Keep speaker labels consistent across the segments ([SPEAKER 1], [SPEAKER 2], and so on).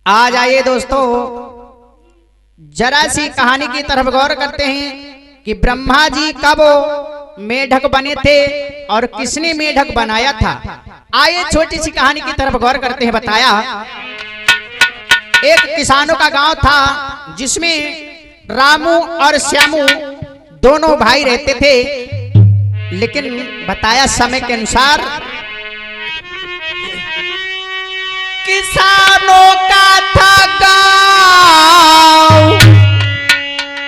[SPEAKER 1] आज आइए दोस्तों जरा सी कहानी की तरफ गौर करते हैं कि ब्रह्मा जी कब मेढक बने थे और किसने मेढक बनाया था। आइए छोटी सी कहानी की तरफ गौर करते हैं। बताया एक किसानों का गांव था जिसमें रामू और श्यामू दोनों भाई रहते थे, लेकिन बताया समय के अनुसार किसानों का था गाँव।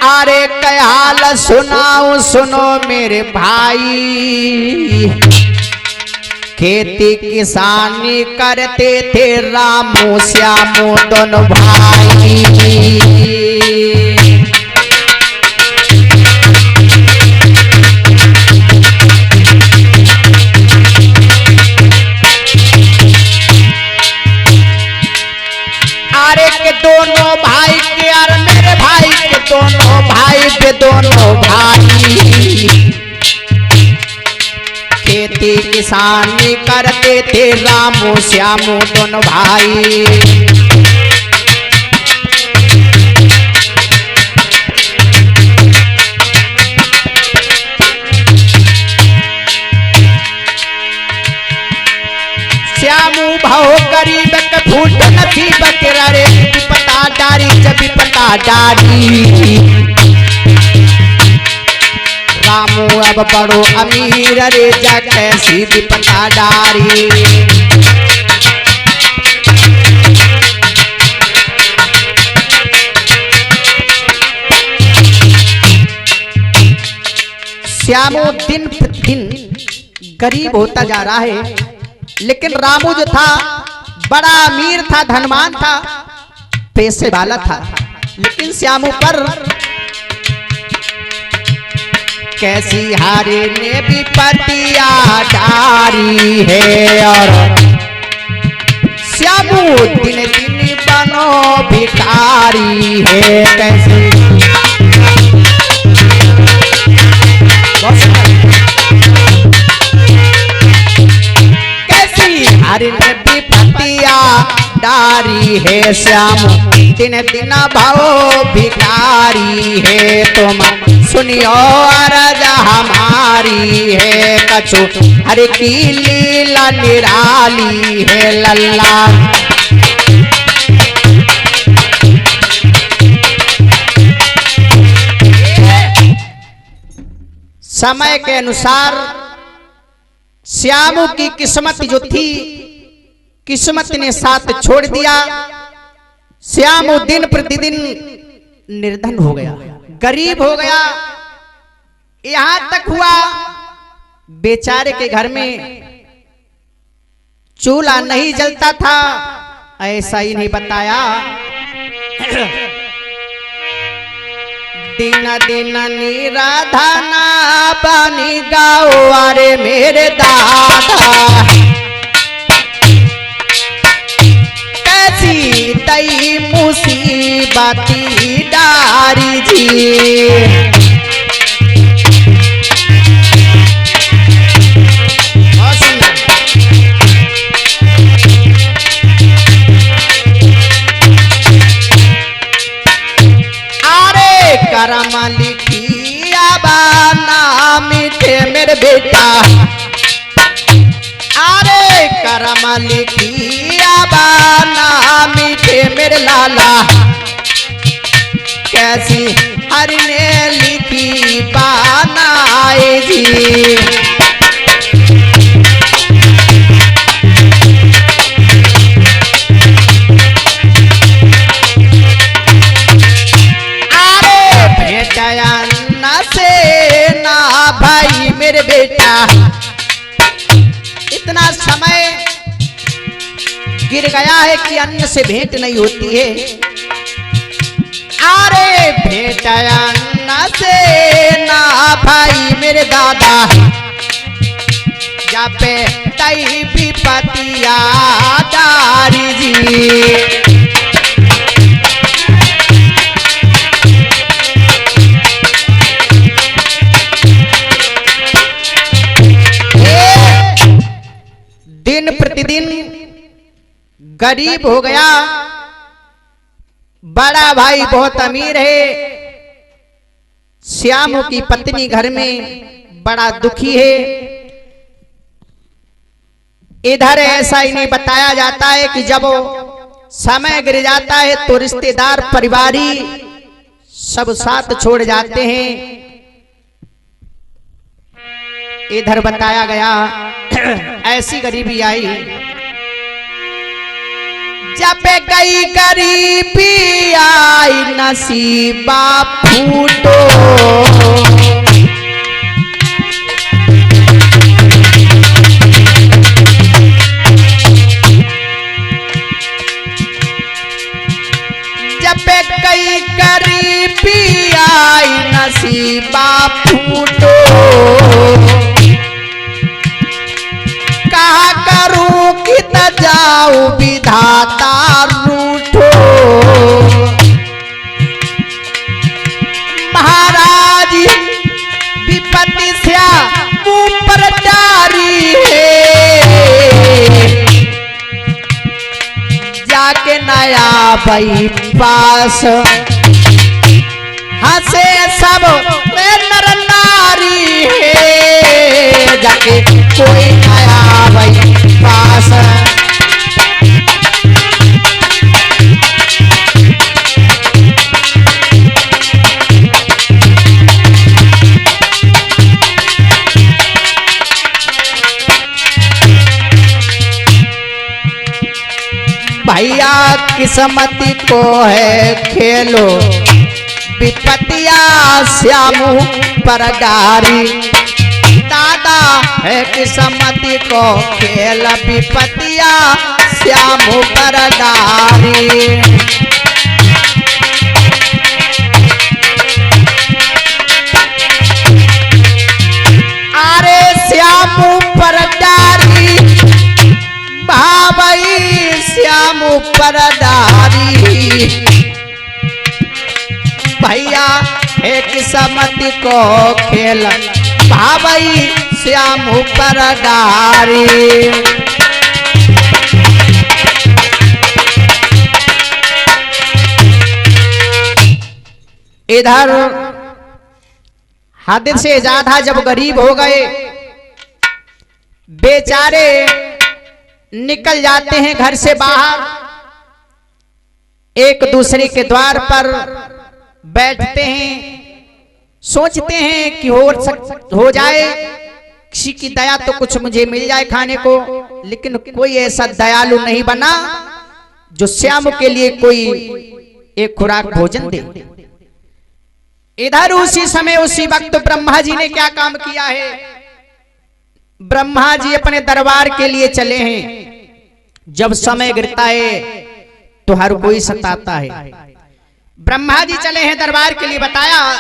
[SPEAKER 1] अरे क्या हाल सुनाऊं सुनो मेरे भाई, खेती किसानी करते थे रामू श्यामू दोनों भाई। दोनों भाई के और मेरे भाई के दोनों भाई के दोनों भाई खेती किसानी करते थे रामू श्यामू दोनों भाई। श्यामू भाव गरीब के फूट नथी बकरा रे विपता डारी जब विपता डारी। रामू अब बड़ो अमीर रे जा कैसी विपता डारी। श्यामू दिन प्रतिदिन गरीब होता जा रहा है, लेकिन रामू जो था बड़ा अमीर था, धनवान था, पैसे वाला था। लेकिन श्यामू पर कैसी हारे ने भी पतिया डारी है और श्यामू दिन दिन बनो भिखारी है। कैसी हरि ने भी पतिया डारी है श्यामू दिन दिन भाव भिखारी है। तुम सुनियो अरज हमारी है, कछु हरि की लीला निराली है लल्ला। समय के अनुसार श्यामू की किस्मत जो थी, किस्मत ने साथ छोड़ दिया। श्यामू दिन प्रतिदिन निर्धन हो गया, गरीब हो गया। यहां तक हुआ बेचारे के घर में चूल्हा नहीं जलता था। ऐसा ही नहीं बताया दिन दिन निराधना बनी गाओ अरे मेरे दादा। कैसी तई मुसीबती डारी जी। करम लिखी आबाना मीठे मेरे बेटा। अरे करम लिखी आबाना मीठे मेरे लाला। कैसी हरि ने लिखी बानाए जी। भाई मेरे बेटा इतना समय गिर गया है कि अन्न से भेंट नहीं होती है। अरे भेंट अन्न से ना भाई मेरे दादा, जा पे तई भी पतिया डारी जी। दिन प्रतिदिन गरीब हो गया, बड़ा भाई बहुत अमीर है, श्यामू की पत्नी घर में बड़ा दुखी है। इधर ऐसा इन्हें बताया जाता है कि जब समय गिर जाता है तो रिश्तेदार परिवारी सब साथ छोड़ जाते हैं। इधर बताया गया ऐसी गरीबी आई, जब गई गरीबी आई नसीबा फूटो, जब गई गरीबी आई नसीबा फूटो, कहा करूं कि न जाऊं विधाता रूठो, महाराज विपत्ति से मुंह पर डारी है, जाके नया भाई पास हंसे सब नर नारी है, जाके कोई नया भाई पास। भैया किस्मती को है खेलो विपत्तिया श्यामू पर डारी, दादा है किस्मती को खेल विपत्तिया श्यामू पर डारी। अरे श्यामू पर डारी भाई, श्यामू पर डारी, भैया है किस्मती को खेल भाई श्यामू पर डारी। इधर हद से ज्यादा जब गरीब हो गए, बेचारे निकल जाते हैं घर से बाहर, एक दूसरे के द्वार पर बैठते हैं, सोचते हैं कि हो जाए किसी की दया तो कुछ मुझे मिल जाए खाने को, लेकिन कोई ऐसा दयालु नहीं बना जो श्याम के लिए कोई एक खुराक भोजन दे। इधर उसी समय उसी वक्त ब्रह्मा जी ने क्या काम किया है, ब्रह्मा जी अपने दरबार के लिए चले हैं। जब समय गिरता है तो हर कोई सताता है, ब्रह्मा जी चले हैं दरबार के लिए। बताया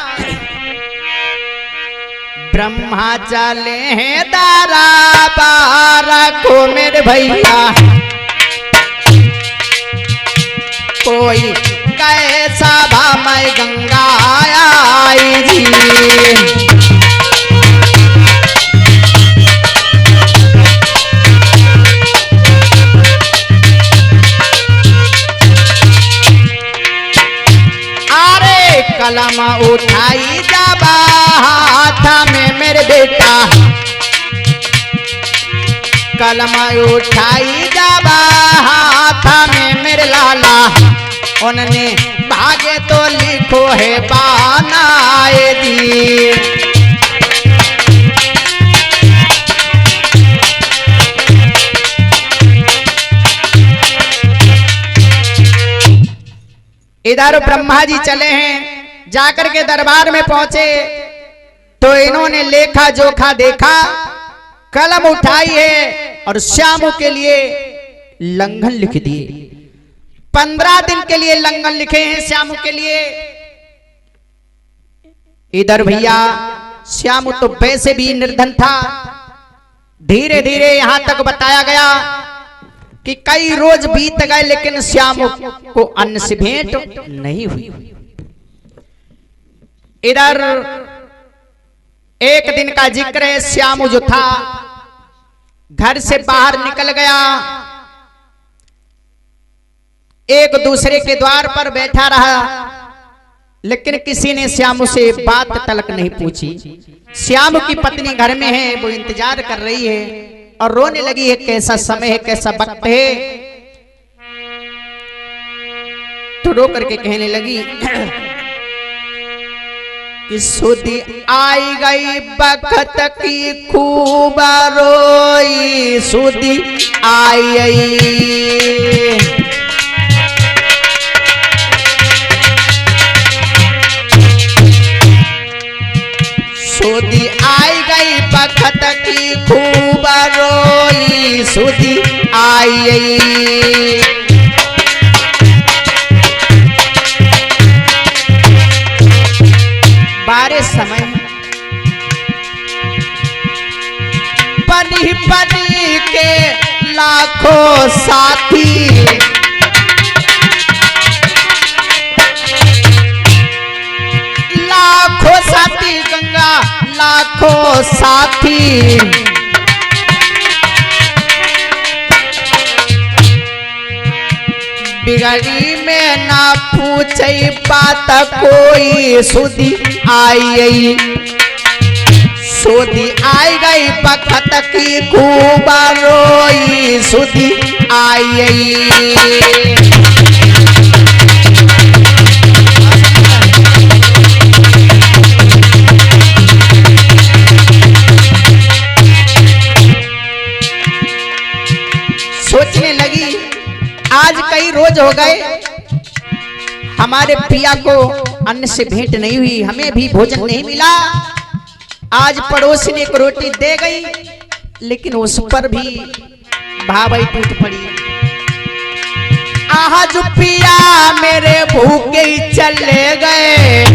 [SPEAKER 1] ब्रह्मा चले हैं दरबार को मेरे भैया, कोई कैसा भा मैं गंगा आई जी, कलम उठाई जाबा हाथ में मेरे बेटा, कलम उठाई जाबा हाथ में मेरे लाला, उन्होंने भागे तो लिखो है बनाए दी। इधर ब्रह्मा जी चले हैं, जाकर के दरबार में पहुंचे तो इन्होंने लेखा जोखा देखा, कलम उठाई है और श्यामू के लिए लंघन लिख दिए। 15 दिन के लिए लंघन लिखे हैं श्यामू के लिए। इधर भैया श्यामू तो वैसे भी निर्धन था, धीरे धीरे यहां तक बताया गया कि कई रोज बीत गए लेकिन श्यामू को अन्न से भेंट नहीं हुई। इधर एक दिन का जिक्र है, श्यामू जो था घर से बाहर निकल गया, एक दूसरे के द्वार पर बैठा रहा, लेकिन किसी ने श्यामू से बात तलक नहीं पूछी। श्यामू की पत्नी घर में है, वो इंतजार कर रही है और रोने लगी है। कैसा समय है, कैसा वक्त है। तो रो करके कहने लगी कि सुधी आई गई बखत की खूब रोई, सुधी आई सुधी आई गई बखत की खूब रोई, सुधी आई। बारे समय बनी बनी के लाखों साथी, लाखों साथी गंगा लाखों साथी, बिगड़ी में ना पूछे बात कोई, सुधी आई सुधी आई गई बखत की खूब रोई, सुधी आई। सोचने लगी आज कई रोज हो गए हमारे पिया को अन्न से भेंट नहीं हुई, हमें भी भोजन नहीं मिला। आज पड़ोसी ने एक रोटी दे गई, लेकिन उस पर भी भावई टूट पड़ी। आज पिया मेरे भूखे चले गए,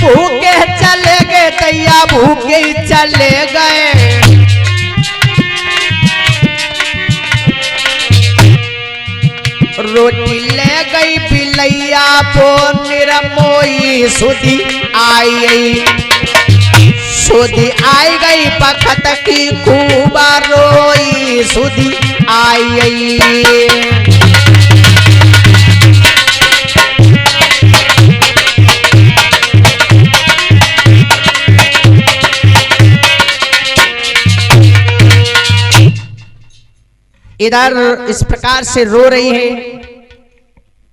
[SPEAKER 1] भूखे चले गए दैया, भूखे चले गए। रोटी ले गई बिलैया पो निरमोई, सुधी आई सुधी आई गई बखत की खूब रोई, सुधी आई। इधर इस प्रकार से रो रही है,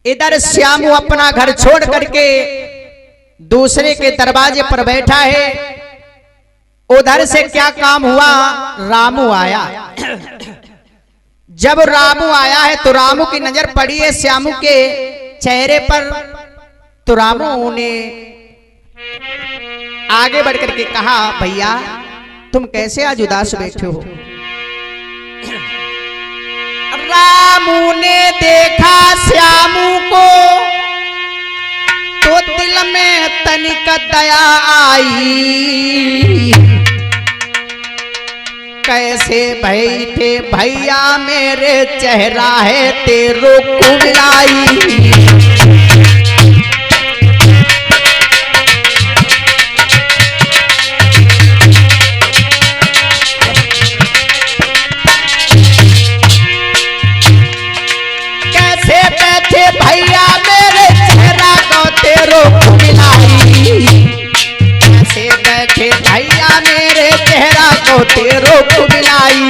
[SPEAKER 1] इधर श्यामू अपना घर छोड़ करके दूसरे के दरवाजे पर बैठा है। उधर से क्या काम हुआ, रामू आया। जब रामू आया है तो रामू की नजर पड़ी है श्यामू के चेहरे पर, तो रामू ने आगे बढ़ करके कहा, भैया तुम कैसे आज उदास बैठे हो। रामू ने देखा श्यामू को तो दिल में तनिक दया आई, कैसे बैठे भैया मेरे चेहरा है तेरो कुबलाई। भैया मेरे चेहरा को तेरो मिलाई, ऐसे बैठे भैया मेरे चेहरा को तेरो मिलाई।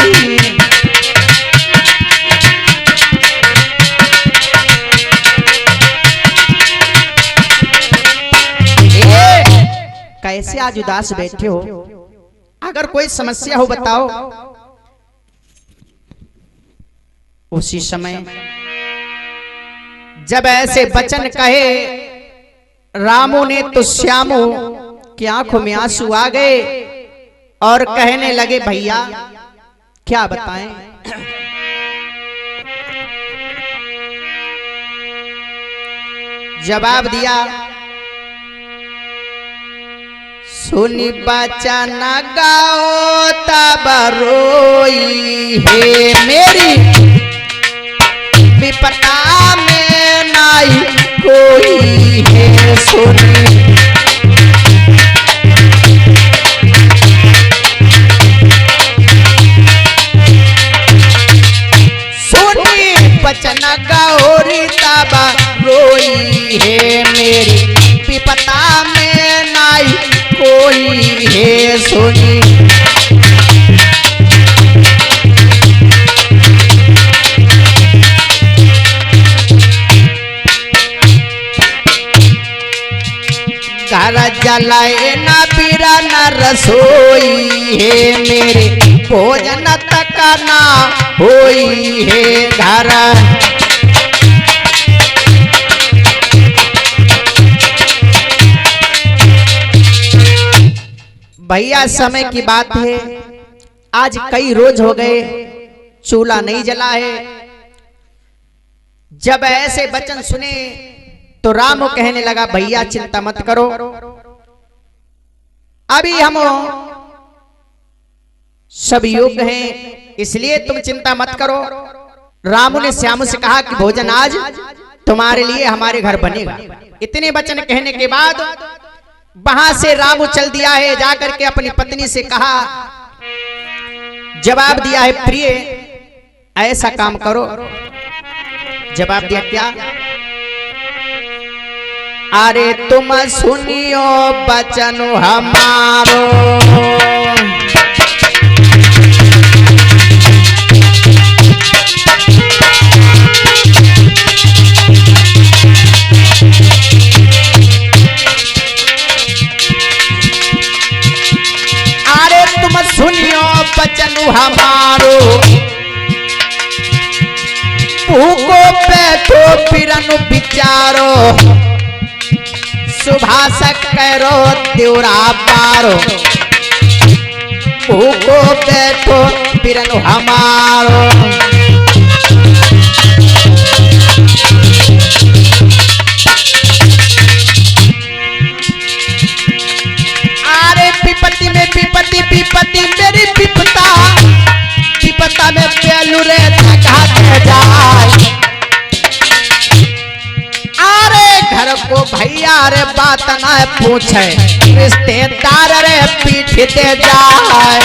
[SPEAKER 1] कैसे आज उदास बैठे हो, अगर कोई समस्या हो बताओ। उसी समय जब ऐसे वचन कहे रामू ने तो श्यामू की आंखों में आंसू आ गए और कहने लगे, भैया क्या बताएं। जवाब दिया, सुनी बचन गाओ तब रोई है मेरी, विपदा में नाई कोई है सुनी। बचन गौरी तब रोई है, मेरी विपता में नाई कोई है सुनी। घर जलाए न पीरा न रसोई है, मेरे भोजन तक ना होई है घर। भैया समय की बात है, आज कई रोज हो गए चूल्हा नहीं जला है। जब ऐसे वचन सुने तो राम कहने लगा भैया चिंता मत करो, अभी हम सब योग्य हैं, इसलिए तुम चिंता मत करो। रामू ने श्यामू से कहा कि भोजन आज तुम्हारे लिए हमारे घर बनेगा। इतने वचन कहने के बाद वहां से रामू चल दिया है, जाकर के अपनी पत्नी से कहा, जवाब दिया है प्रिय ऐसा काम करो। जवाब दिया क्या? अरे तुम सुनियो बचन हमारो, अरे तुम सुनियो बचन हमारो, भूखो बैठो पिरन विचारो, सुभाष करो त्योरा पारो, भूखो बैठो पिरन हमारो। अरे विपत्ति में विपत्ति, विपत्ति मेरी विपता, विपता में प्यालू रे थका जाए। घर को भैया रे बात ना पूछे, रिश्तेदार रे पीठ दे जाए।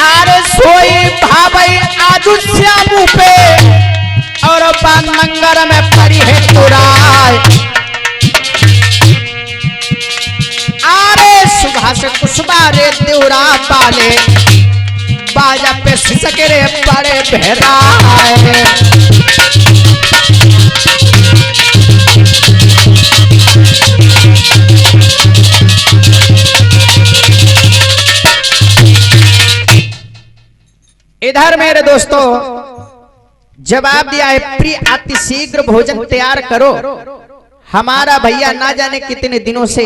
[SPEAKER 1] अरे सोई भाई आजू श्यामू पे, और बान मंगर में पड़ी है तुराय। सुभाष कुशबा रे त्योरा पाले, बाजा पे सिसके रे बड़े बहराए। इधर मेरे दोस्तों जवाब दिया है प्रिय अति शीघ्र भोजन तैयार करो, हमारा भैया ना जाने कितने दिनों से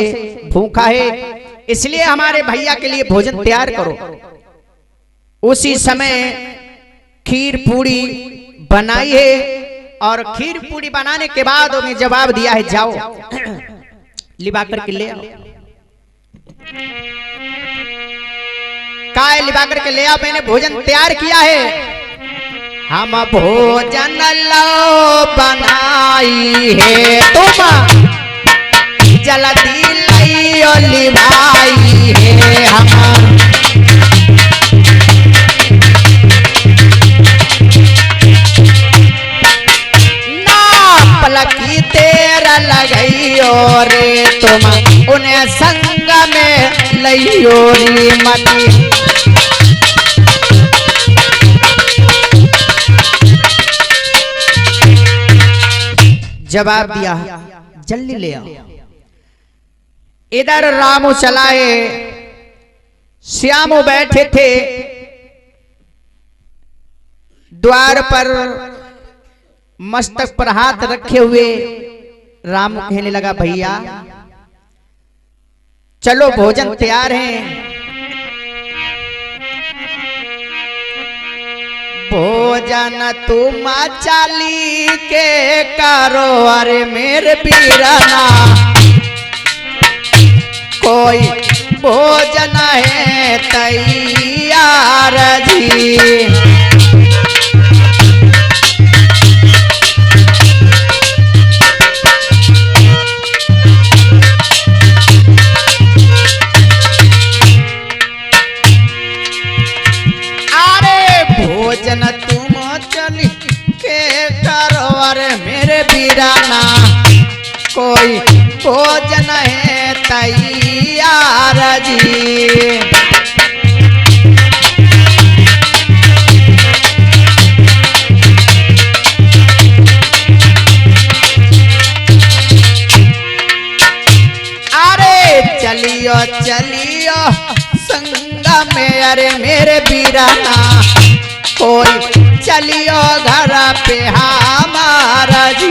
[SPEAKER 1] भूखा है, इसलिए हमारे भैया के लिए भोजन तैयार करो। उसी समय खीर पूड़ी बनाई है, और खीर पूड़ी बनाने के बाद उन्हें जवाब दिया है जाओ लिबा करके ले आओ। काय लिबा करके ले आओ, मैंने भोजन तैयार किया है। हम भोजन लो बनाई है, तुम जल्दी लियो लिभाई है। हम ना पलकी तेर लगइयो रे, तुम उन्हें संग में लियो री मती। जवाब दिया जल्दी ले आओ। इधर रामू चलाए, श्यामू बैठे थे द्वार पर मस्तक पर हाथ रखे हुए। रामू कहने लगा भैया चलो भोजन तैयार है। भोजन तुम चाली के करो, अरे मेरे बीराना कोई भोजन है तैयार जी। और मेरे वीराना कोई भोजन है तैयार जी। अरे चलियो चलियो संग में अरे मेरे वीराना कोई चलियो घर पे हमारा जी।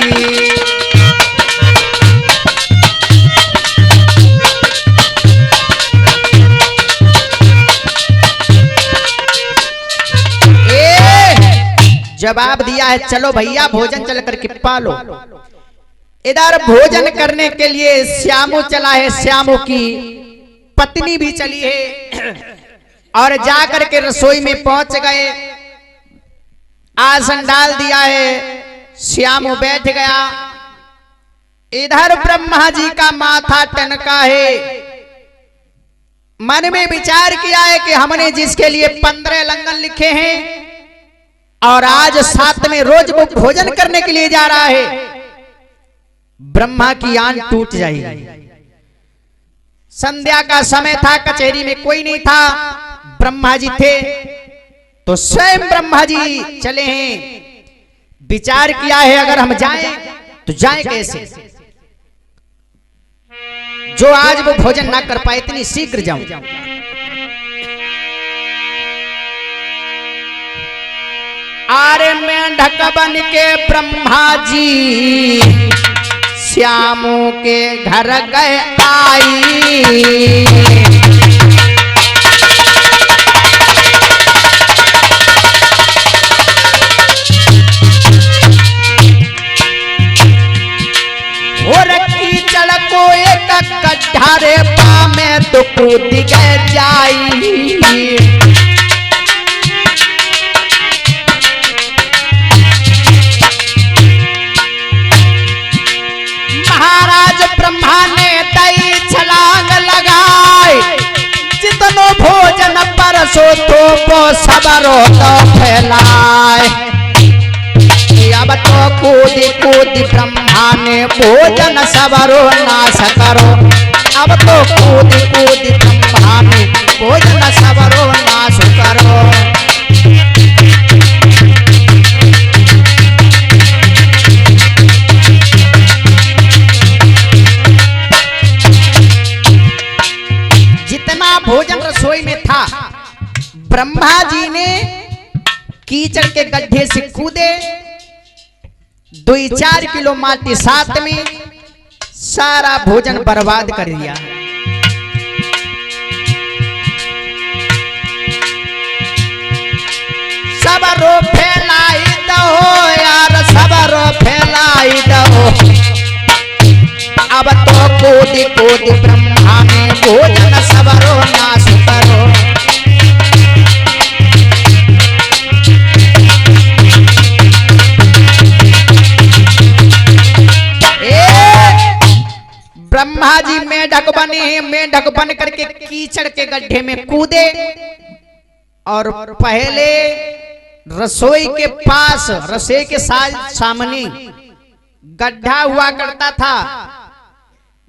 [SPEAKER 1] जवाब दिया है चलो भैया भोजन चल करके पालो। इधर भोजन करने के लिए श्यामू चला है, श्यामू की पत्नी भी चली है और जाकर के रसोई में पहुंच गए। आसन डाल दिया है, श्यामू बैठ गया। इधर ब्रह्मा जी का माथा टनका है। मन में विचार किया है कि हमने जिसके लिए 15 लंगन लिखे हैं और आज साथ में रोज वो भोजन करने के लिए जा रहा है, ब्रह्मा की आंख टूट जाएगी। संध्या का समय था, कचहरी में कोई नहीं था, ब्रह्मा जी थे तो स्वयं ब्रह्मा जी चले हैं। विचार किया है अगर हम जाएं तो जाएं कैसे, जो आज वो भोजन ना कर पाए इतनी शीघ्र जाऊं। आरे मेंढक बन के ब्रह्मा जी श्यामू के घर गए आई। और कीचड़ को एक गड्ढा रे पा में तो कूद गए जाई। महाराज ब्रह्मा ने दई छलांग लगाए, जितनो भोजन परसो तो वो सबरो तो फैलाए। अब तो कूदी कूदी ब्रह्मा ने भोजन सबरो नाश करो। अब तो कूदी कूदी ब्रह्मा ने भोजन सबरो नाश करो। जितना भोजन रसोई में था ब्रह्मा जी ने कीचड़ के गड्ढे से कूदे, 2-4 किलो माटी साथ में सारा भोजन बर्बाद कर दिया। सबरो फैलाई दो यार, सबरो फैलाई दो। अब तो कूदी कूदी ब्रह्मा ने भोजन सबरो नाश करो। ब्रह्मा जी मेढक बने हैं, मेढक बन करके कीचड़ के गड्ढे में कूदे और पहले रसोई के पास, रसोई के सामने गड्ढा हुआ करता था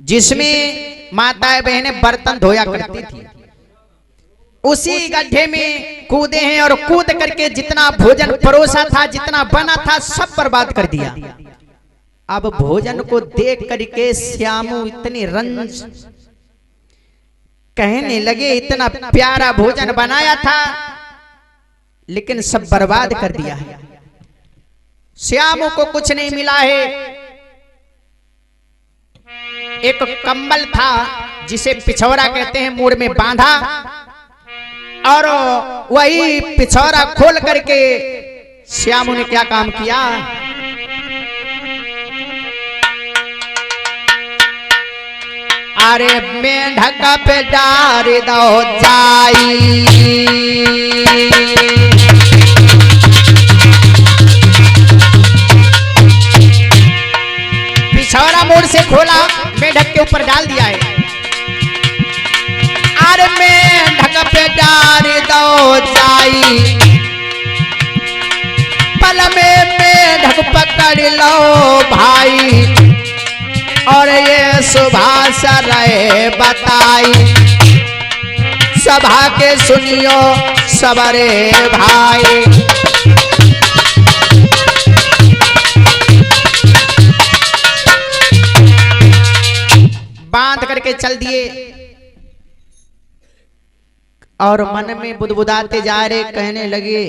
[SPEAKER 1] जिसमें माताएं बहनें बर्तन धोया करती थी, उसी गड्ढे में कूदे हैं और कूद करके जितना भोजन परोसा था, जितना बना था, सब बर्बाद कर दिया। अब भोजन को देख करके श्यामू इतनी रंज कहने लगे, इतना प्यारा भोजन बनाया था लेकिन सब बर्बाद कर दिया है। श्यामू को कुछ नहीं मिला है। एक कंबल था जिसे पिछौरा कहते हैं, मूड़ में बांधा और वही पिछौरा खोल करके श्यामू ने क्या काम किया, अरे मेढक पे डार दो जाई। पिछौरा मोड़ से खोला, मेढक के ऊपर डाल दिया है। अरे मेढक पे डार दो जाई, पल में मेढक पकड़ लो भाई और ये सुभाष रहे बताई सभा के सुनियो सबरे भाई। बांध करके चल दिए और मन में बुदबुदाते जा रहे, कहने लगे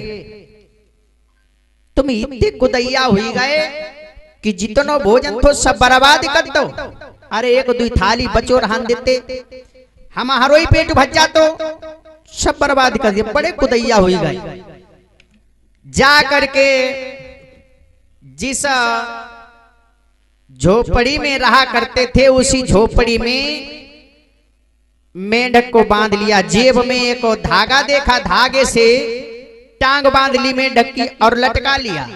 [SPEAKER 1] तुम इतने कुदैया हुई गए कि जितनो भोजन थो सब बर्बाद कर दो। अरे एक दुई थाली बचो रहन देते, हम हरोई पेट भज जातो, सब बर्बाद कर दिए। बड़े कुदैया हुई गए। जा करके जिस झोपड़ी में रहा करते थे उसी झोपड़ी में मेंढक को बांध लिया। जेब में एक धागा देखा, धागे से टांग बांध ली मेंढक की और लटका लिया।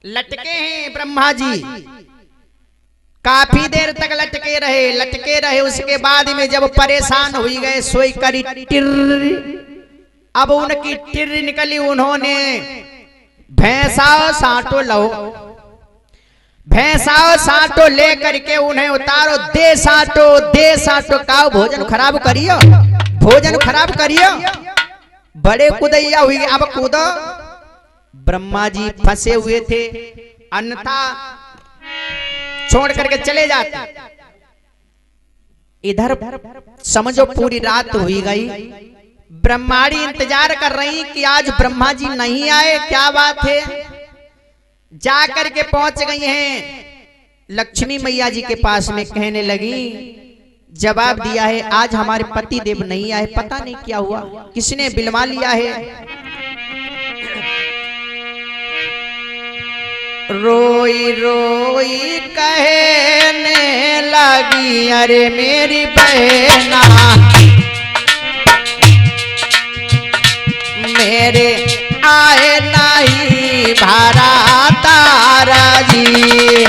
[SPEAKER 1] लटके हैं ब्रह्मा जी, काफी देर तक लटके रहे। उसके बाद में जब परेशान हुई गए, सोई करी टिर, अब उनकी टिर निकली। उन्होंने भैंसा साटो लो, भैंसा साटो ले करके उन्हें उतारो, दे साटो काओ भोजन खराब करियो, भोजन खराब करियो। बड़े कुदैया हुई। अब कूदो। ब्रह्मा जी फंसे हुए थे, अन्यथा छोड़ करके चले जाते। इधर समझो पूरी रात हुई गई। ब्रह्माणी इंतजार कर रही कि आज ब्रह्मा जी नहीं आए, क्या बात है। जाकर के पहुंच गई हैं लक्ष्मी मैया जी के पास में, कहने लगी जवाब दिया है आज हमारे पति देव नहीं आए, पता नहीं क्या हुआ, किसने बिलवा लिया है। रोई रोई कहने लगी अरे मेरी बहना मेरे आए नहीं भारा तारा जी।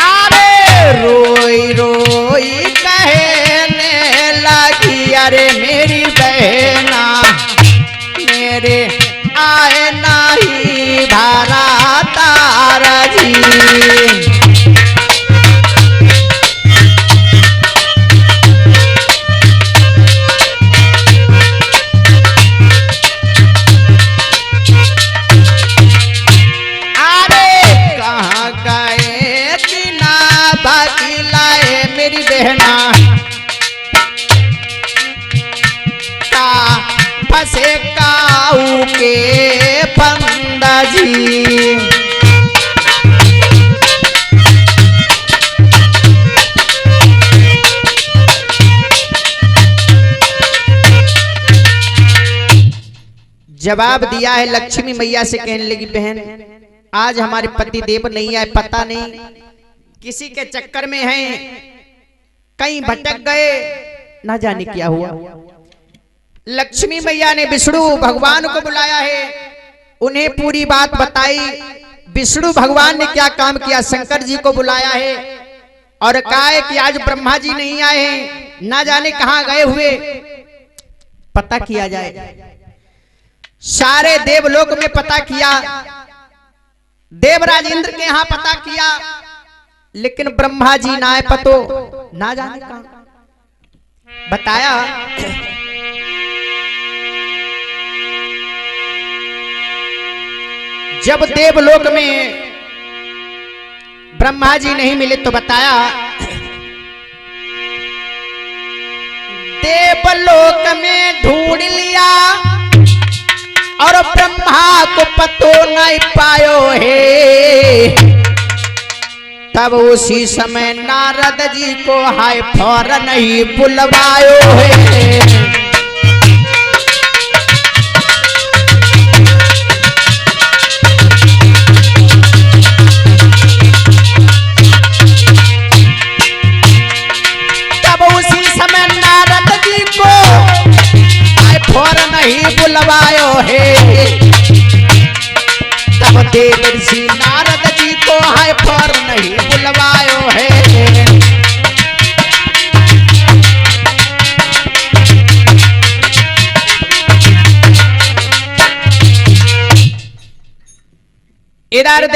[SPEAKER 1] अरे रोई रोई कहने लगी अरे मेरी बहना मेरे आए नहीं भारा तारा जी। अरे कहाँ गए कि ना बाकी लाए मेरी बहना का फंसे काऊ के फंदा जी। जवाब दिया है लक्ष्मी मैया से, कहने लगी बहन आज हमारे पति देव नहीं आए, पता नहीं किसी के चक्कर में हैं, कहीं भटक गए, ना जाने क्या हुआ। लक्ष्मी मैया ने विष्णु भगवान को बुलाया है, उन्हें पूरी बात बताई। विष्णु भगवान ने क्या काम किया, शंकर जी को बुलाया है और कहा है कि आज ब्रह्मा जी नहीं आए हैं, ना जाने कहां गए हुए, पता किया जाए। सारे देवलोक में पता किया, देवराज इंद्र के यहां पता किया, लेकिन ब्रह्मा जी ना आए, पतो ना जाने कहां। बताया जब देवलोक में ब्रह्मा जी नहीं मिले तो बताया देवलोक में ढूंढ लिया और ब्रह्मा को पतो नहीं पायो है। तब उसी समय नारद जी को हाय फौरन ही बुलवायो है। फौरन ही बुलवायो है। तब देवर्षि नारद जी को है फौरन ही बुलवायो है।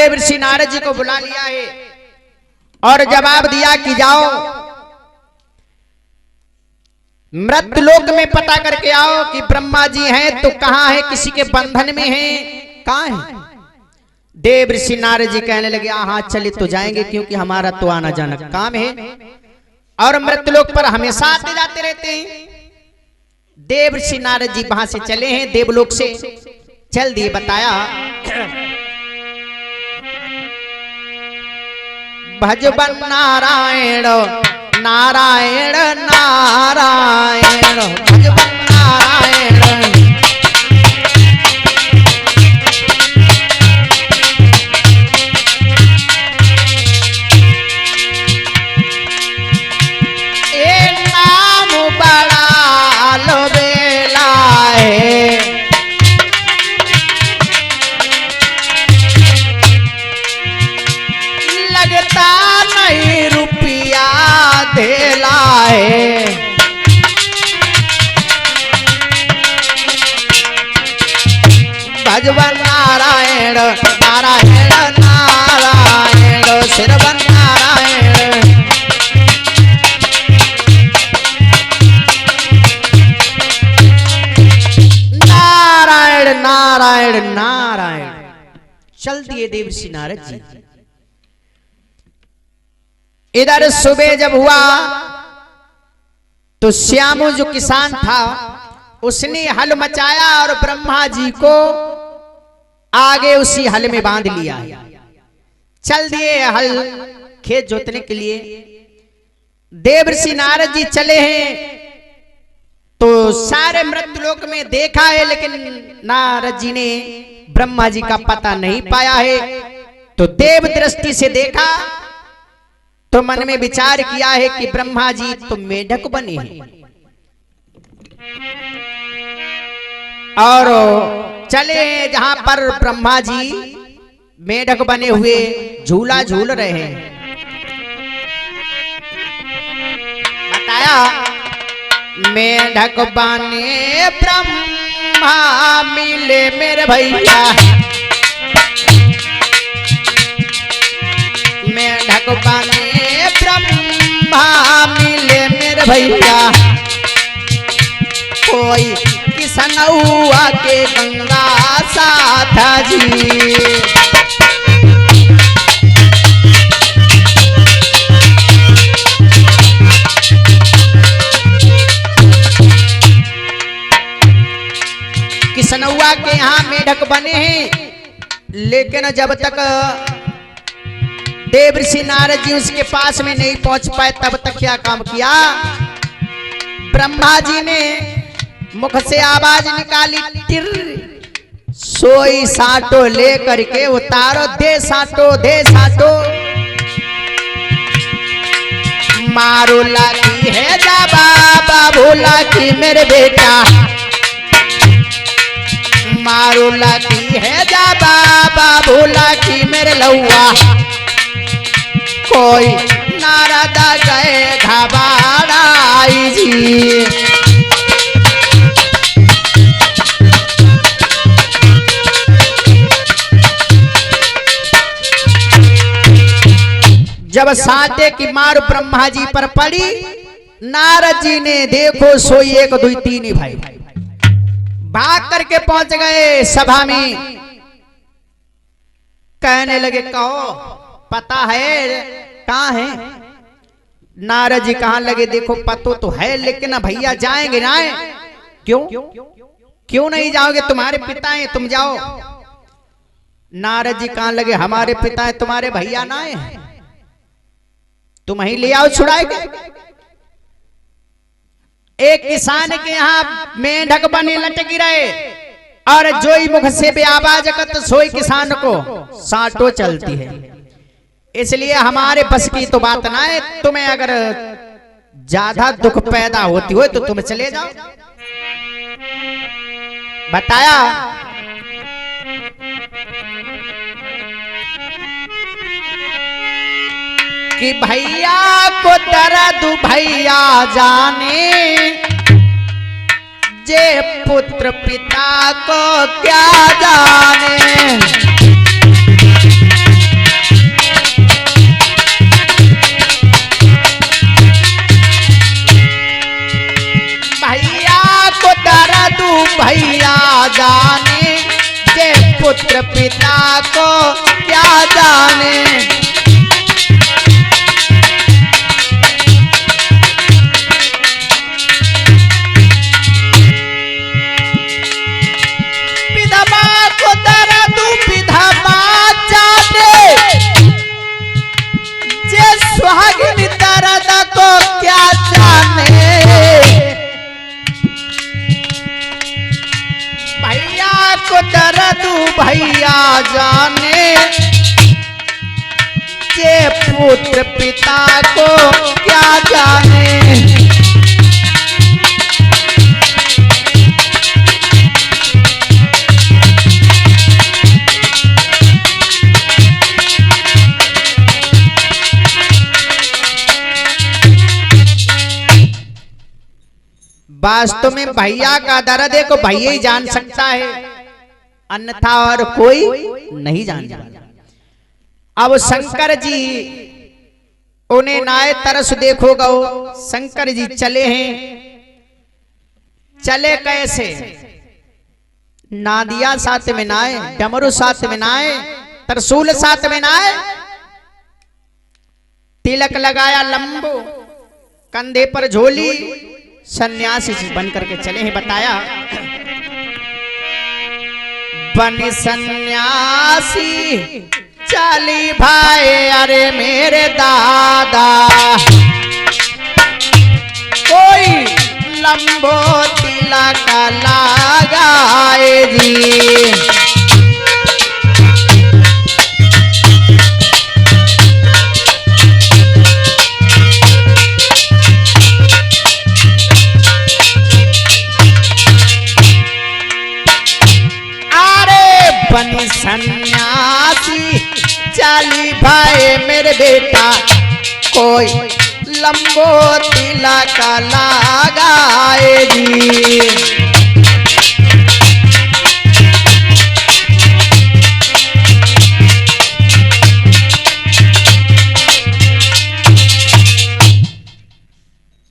[SPEAKER 1] देव ऋषि नारद जी को बुला लिया है और जवाब दिया कि जाओ मृत्युलोक में पता करके आओ कि ब्रह्मा जी हैं तो कहां है, किसी के बंधन में हैं, कहां है। देव ऋषि नारद जी कहने लगे हाँ चले तो जाएंगे, क्योंकि हमारा तो आना जाना काम है और मृत्युलोक पर हमेशा आते जाते रहते हैं। देव ऋषि नारद जी वहां से चले हैं, देवलोक से चल दिए। बताया भजबन नारायण नारायण नारायण भजबन नारायण। ए नाम बड़ा लोबेला है, लगता नहीं रुपया देला है। भजबन नारायण नारायण नारायण सिरवन नारायण। नारायण नारायण नारायण। चल दिए देव ऋषि नारद जी। इधर सुबह जब हुआ तो श्यामू जो किसान था उसने हल मचाया और ब्रह्मा जी को आगे उसी हल में बांध लिया। चल दिए हल खेत जोतने के लिए। देव ऋषि नारद जी चले हैं तो सारे मृत्युलोक में देखा है, लेकिन नारद जी ने ब्रह्मा जी का पता नहीं पाया है। तो देव दृष्टि से देखा तो मन में विचार किया है कि ब्रह्मा जी तो मेढक बने हैं और चले हैं जहां पर ब्रह्मा जी मेढक बने हुए झूला झूल रहे हैं। बताया मेढक बने ब्रह्मा मिले मेरे भैया, मेढक बने ब्रह्मा मिले मेरे भैया, कोई किसनौआ के गंगा साथ जी। किसनौआ के यहाँ मेढक बने हैं, लेकिन जब तक देव ऋषि नारद जी उसके पास में नहीं पहुंच पाए तब तक क्या काम किया, ब्रह्मा जी ने मुख से आवाज निकाली टिर, सोई साटो ले करके उतारो, दे साटो दे साटो। मारो लागी है जा बाबा भोला की मेरे बेटा, मारो लागी है जा बाबा भोला की मेरे लौआ, कोई नारद गए घबराई जी। जब साटे की मार ब्रह्मा जी पर पड़ी, नारद जी ने देखो सोई एक दुई तीन ही भाई भाग करके पहुंच गए सभा में। कहने लगे कहो पता है कहां है? नारद जी कहां लगे देखो पतो तो है, लेकिन भैया जाएंगे ना। क्यों क्यों नहीं जाओगे? तुम्हारे पिता हैं, तुम जाओ। नारद जी कहां लगे हमारे पिता हैं, तुम्हारे भैया ना है, तुम ही ले आओ छुड़ाएगे। एक किसान के यहाँ मेढक बने लटक रहे और जोई मुख से भी आवाज करत सोई किसान को साटो चलती है। इसलिए हमारे बस की तो बात ना है, तुम्हें अगर ज्यादा दुख पैदा होती हो तो तुम चले जाओ। बताया कि भैया को दर्द भैया जाने, जे पुत्र पिता को क्या जाने। पुत्र पिता को क्या जाने। विधवा को दर्द विधवा जाने, जे सुहागिन दर्द को क्या जाने। भैया को दर्द भैया जाने, जे पुत्र पिता को क्या जाने। वास्तव में भैया का दर्द है को भैया ही जान सकता है, अन्यथा और कोई नहीं जान सकता। अब शंकर जी उन्हें नाय तरस देखो गो, शंकर जी चले हैं। चले कैसे? नादिया साथ में नाय, डमरू साथ में नाय, त्रिशूल साथ में नाय, तिलक लगाया लंबो, कंधे पर झोली, सन्यासी बन करके चले हैं। बताया बन सन्यासी चली भाई, अरे मेरे दादा कोई लंबो तिलक लगाए जी। बनी सन्यासी चली भाई मेरे बेटा, कोई लंबो तिलक लगाए जी।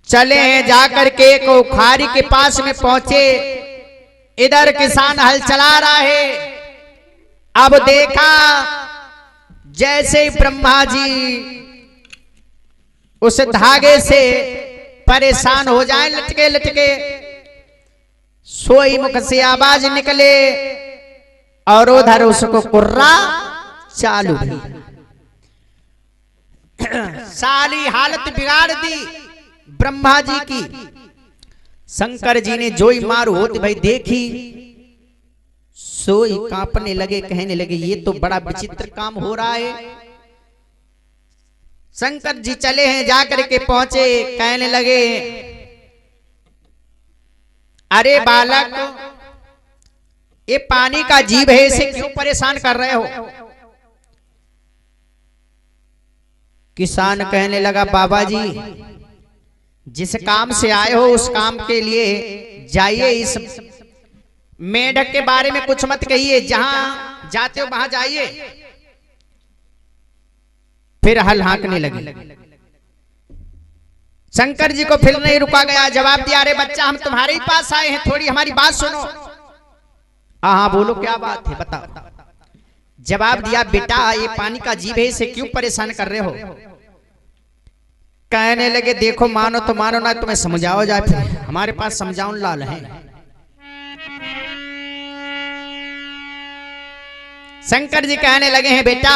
[SPEAKER 1] चले हैं जाकर के एक उखारी के पास में पहुंचे। इधर किसान हल चला रहा है। अब देखा जैसे ब्रह्मा जी उस धागे से परेशान हो जाए, लटके लटके, सोई मुख से आवाज निकले और उधर उसको कुर्रा चालू हुई। सारी हालत बिगाड़ दी ब्रह्मा जी की। शंकर जी ने जोई मार होती भाई देखी, सोई कांपने लगे, कहने लगे ये तो बड़ा विचित्र काम हो रहा है। शंकर जी चले हैं, जाकर के पहुंचे, कहने लगे अरे बालक, ये पानी का जीव है, इसे क्यों परेशान कर रहे हो? किसान कहने लगा बाबा जी, जिस काम से आए हो उस काम के लिए जाइए, इस मेढक के बारे में कुछ मत कहिए, जहां जाते हो वहां जाइए। फिर हल हाँकने लगे। शंकर जी को फिर नहीं रुका गया, जवाब दिया अरे बच्चा, हम तुम्हारे ही पास आए हैं, थोड़ी हमारी बात सुनो। हाँ बोलो क्या बात है, बताओ। जवाब दिया बेटा, ये पानी का जीव है, इसे क्यों परेशान कर रहे हो? कहने लगे देखो, मानो तो मानो ना, तुम्हें समझाओ जाए, फिर हमारे पास समझाउन लाल है। शंकर जी कहने लगे हैं बेटा,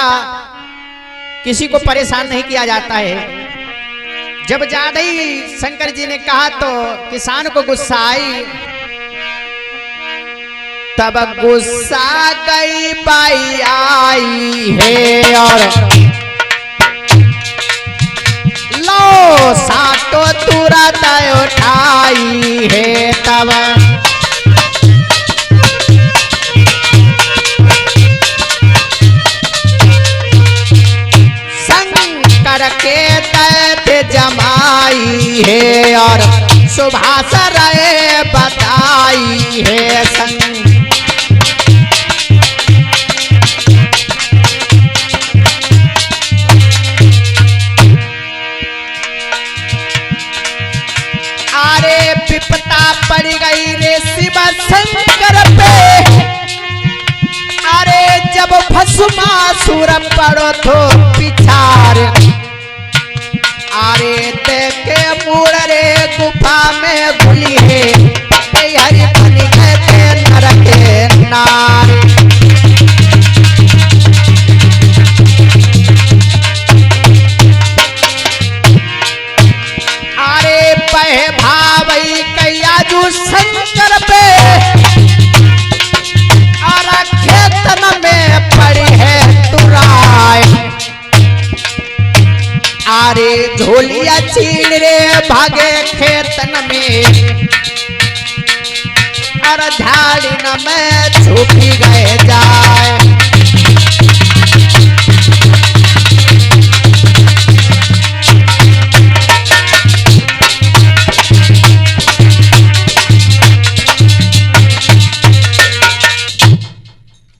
[SPEAKER 1] किसी को परेशान नहीं किया जाता है। जब ज्यादा ही शंकर जी ने कहा तो किसान को गुस्सा आई। तब गुस्सा गई बाई आई है और लो साटो तुरंत उठाई है। तब के दैत्य जमाई है और सुभाष रे बताई है। अरे विपता पड़ गई रे शिव शंकर पे, अरे भस्मासुर पड़ो थो पिछार। अरे देखे मुड़रे गुफा में घुली है हरि बन गए नरक नार। अरे पह भावई कैयाजू शंकर पे और खेतन में पड़ी है तुराय। अरे झोलिया छीन रे भागे खेतन में और झाड़िन में छुपी गए जाए।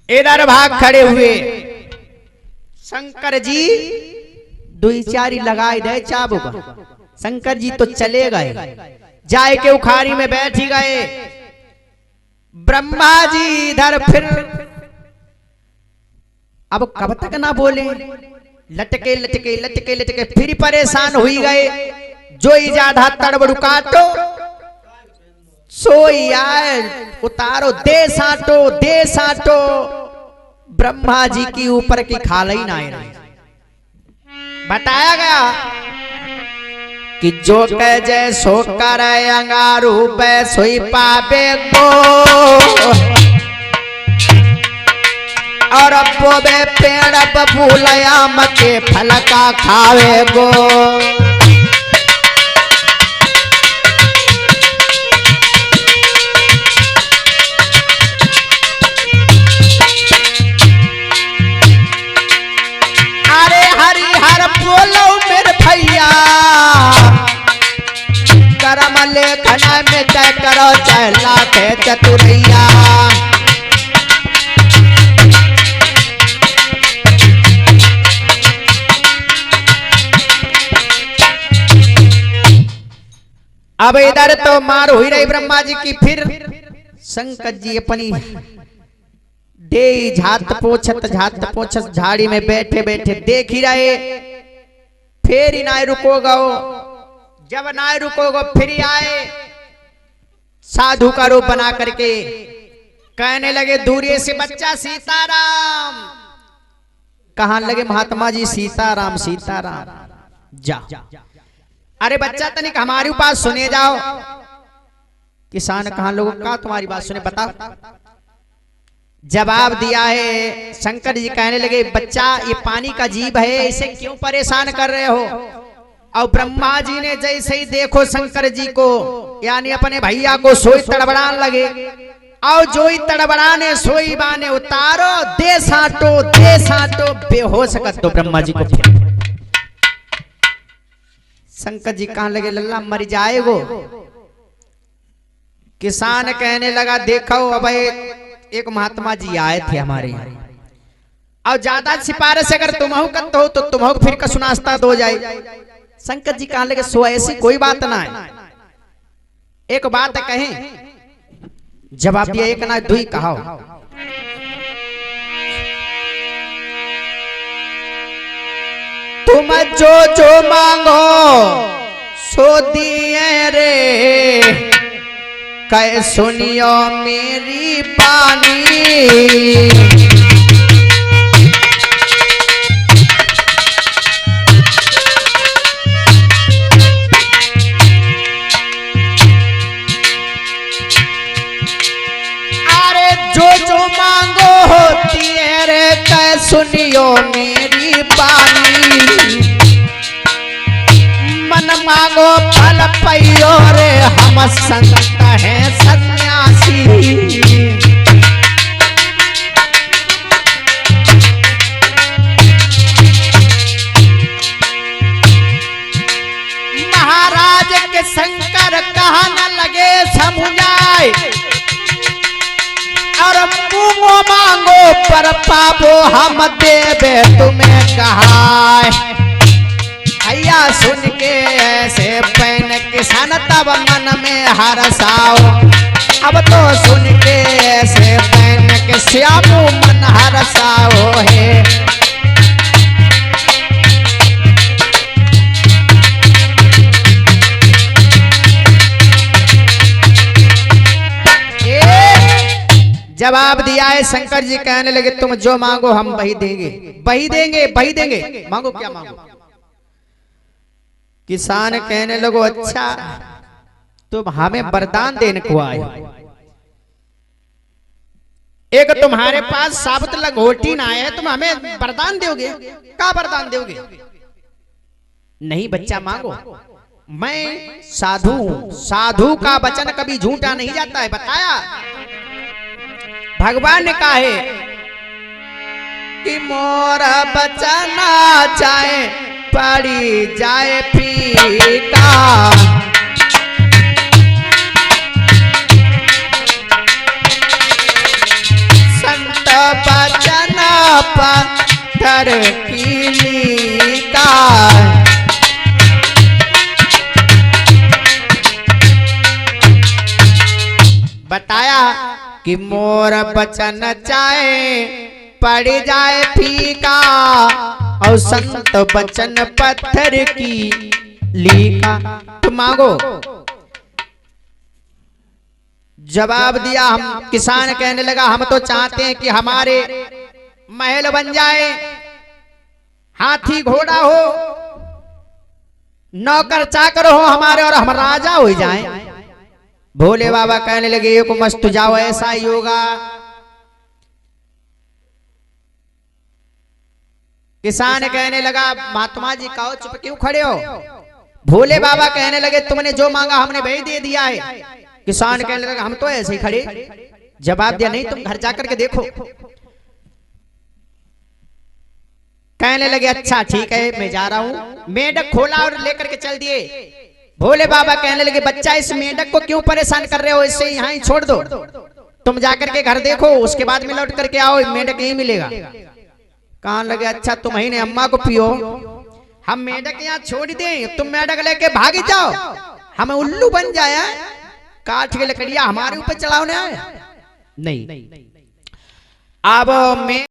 [SPEAKER 1] इधर भाग खड़े हुए शंकर जी दुई चारी लगाई दे चाबुक। शंकर जी तो चले गए, जाए के उखाड़ी में बैठ ही गए। ब्रह्मा जी इधर फिर अब कब तक ना बोले, लटके लटके लटके लटके फिर परेशान हुई गए। जो ज्यादा तड़बड़ू काटो सोई आए उतारो दे साटो। ब्रह्मा जी की ऊपर की खाल ही ना आई। बताया गया कि जो कह जय सो कर अंगारू सोई पावे को और बोबे पेड़ बबूलया मके फल का खावे गो। बोलो मेरे भैया करम लेखन में तय करो चला के चतुरैया। अब इधर तो मार हुई रही ब्रह्मा जी की। फिर शंकर जी अपनी दे झात पोछत झाड़ी में बैठे बैठे देख ही रहे। फिर ही ना रुकोगा, जब ना रुकोगा फिर आए साधु का रूप बना करके कहने लगे दूरिये से बच्चा सीताराम। कहां लगे महात्मा जी सीताराम जा। अरे बच्चा तनिक हमारी बात सुने जाओ। किसान कहां लोगों का तुम्हारी बात सुने बताओ। जवाब दिया है शंकर जी कहने लगे बच्चा ये पानी का जीव है, इसे क्यों परेशान कर रहे हो। और ब्रह्मा जी ने जैसे ही देखो शंकर जी को यानी अपने भैया को सोई तड़बड़ान लगे। और जो ही तड़बड़ाने सोई बाने उतारो दे साटो बेहोश कर दो ब्रह्मा जी को। शंकर जी कहने लगे लल्ला मर जाएगो। किसान कहने लगा देखो अब एक महात्मा जी आए थे हमारे यहाँ और ज्यादा सिफारिश अगर तुम्हारा करते हो तो तुम्हारा फिर का सुनास्ता दो जाए। शंकर जी कहने लगे सो ऐसी कोई बात ना है, एक बात कहें। जवाब दिया एक ना दुई कहो। तुम जो मांगो सो दिए रे कह सुनियो मेरी बानी। अरे जो मांगो होती है रे कह सुनियो मेरी बानी। मन मांगो फल पैयो रे हम संत हैं सन्यासी। महाराज के शंकर कहा न लगे समुझाए और मुंगो मांगो पर पाबो हम देवे तुम्हें कहा। भैया सुन के ऐसे पैन किसान तब मन में हरसाओ। अब तो सुन के ऐसे पैन श्यामू मन हरसाओ है। जवाब दिया है शंकर जी, कहने लगे तुम जो मांगो हम वही देंगे, वही देंगे, वही देंगे। मांगो, क्या मांगो? किसान कहने लगो अच्छा तुम हमें वरदान देने को आए, एक तुम्हारे पास साबुत लंगोटी ना है, तुम हमें वरदान दोगे? क्या वरदान दोगे? नहीं बच्चा मांगो, मैं साधु हूं, साधु का वचन कभी झूठा नहीं जाता है। बताया भगवान ने कहा है कि मोरा बचना चाहे पड़ी जाए फीका, संत बचन पत्थर की लीका। बताया कि मोर बचन चाहे पड़ जाए फीका, और संत बचन पत्थर की लीका। तुम मांगो। जवाब दिया हम, किसान कहने लगा हम तो चाहते हैं कि हमारे महल बन जाए, हाथी घोड़ा हो, नौकर चाकर हो हमारे, और हम राजा हो जाएं। भोले बाबा कहने लगे एक मस्त जाओ, ऐसा ही होगा। किसान कहने लगा महात्मा जी कहो चुप क्यों खड़े हो? भोले बाबा कहने लगे तुमने जो मांगा हमने वही दे दिया है। किसान कहने लगा हम तो ऐसे ही खड़े। जवाब दिया नहीं तुम घर जाकर के देखो। कहने लगे अच्छा ठीक है मैं जा रहा हूं। मेंढक खोला और लेकर के चल दिए। भोले बाबा कहने लगे बच्चा इस मेंढक को क्यों परेशान कर रहे हो, इससे यहाँ ही छोड़ दो, तुम जाकर के घर देखो उसके बाद में लौट करके आओ, मेंढक यहीं मिलेगा। कहने लगे अच्छा तुम ही ने अम्मा को पियो, हम मेंढक यहाँ छोड़ दें, तुम मेंढक लेके भाग जाओ, हमें उल्लू बन जाए, काठ की लकड़ियां हमारे ऊपर चढ़ाने आए नहीं। अब मैं